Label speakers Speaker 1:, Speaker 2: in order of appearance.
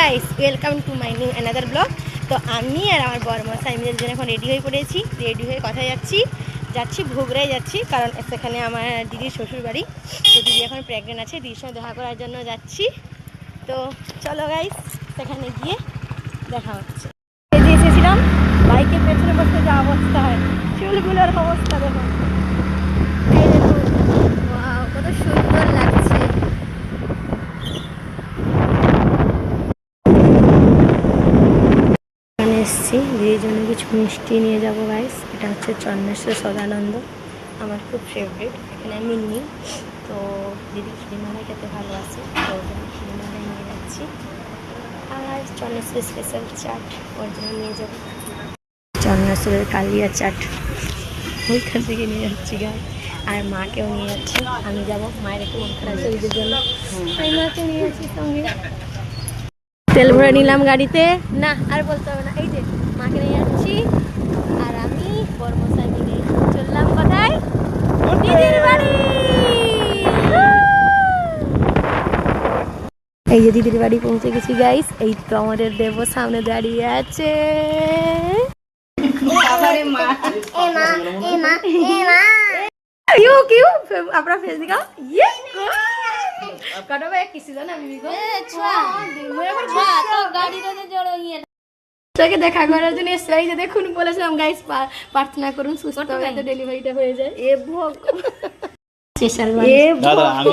Speaker 1: Guys, welcome to my new another blog. তো আমি আর আমার বরমশাই মিলে দুজন এখন রেডি হয়ে পড়েছি। রেডি হয়ে কোথায় যাচ্ছি ভোগরায় যাচ্ছি, কারণ সেখানে আমার দিদির শ্বশুর বাড়ি। তো দিদি এখন প্রেগনেন্ট আছে, দিদির সঙ্গে দেখা করার জন্য যাচ্ছি। তো চলো গাইস, সেখানে গিয়ে দেখা হচ্ছে। এই যে এসেছিলাম, বাইকের পেছনে বসতে যা অবস্থা হয়, চুলগুলোর অবস্থা দেখো। এই দেখুন, ওয়াও, কত সুন্দর লাগছে। এসছি দিদির জন্য কিছু মিষ্টি নিয়ে যাবো গাইস। এটা হচ্ছে চন্দ্রেশ্বর সদানন্দ, আমার খুব ফেভারিট। এখানে আমি নিই, তো দিদি ক্ষীরমালাই খেতে ভালোবাসে, তো ওর জন্য ক্ষীরমালাই নিয়ে যাচ্ছি। আর চন্দ্রেশ্বর স্পেশাল চাট ওর জন্য নিয়ে যাবো, চন্দ্রেশ্বরের কালিয়া চাট ওইখান থেকে নিয়ে যাচ্ছি গাই। আর মাকেও নিয়ে যাচ্ছি, আমি যাবো, মায়ের একটু মন খারাপ শরীরের জন্য, আমি মাকে নিয়ে যাচ্ছি সঙ্গে। তেল ভরে নিলাম গাড়িতে, না আর বলতে হবে না। এই যে মাকে নিয়ে যাচ্ছি, আর আমি বরমশাই মিলে চললাম কোথায়, দিদির বাড়ি। এই যে দিদির বাড়ি পৌঁছে গেছি গাইস। এই তো আমাদের দেব সামনে দাঁড়িয়ে আছে। अपना फेस दिखाओ, ये कटो भाई किसी का ना मम्मी को তাকে দেখা করার জন্য এসেই যে দেখুন বলেছিলাম গাইস প্রার্থনা করুন সুস্থ হয়ে যাতে ডেলিভারিটা হয়ে যায়। এ ভগবান স্পেশাল দাদা আমি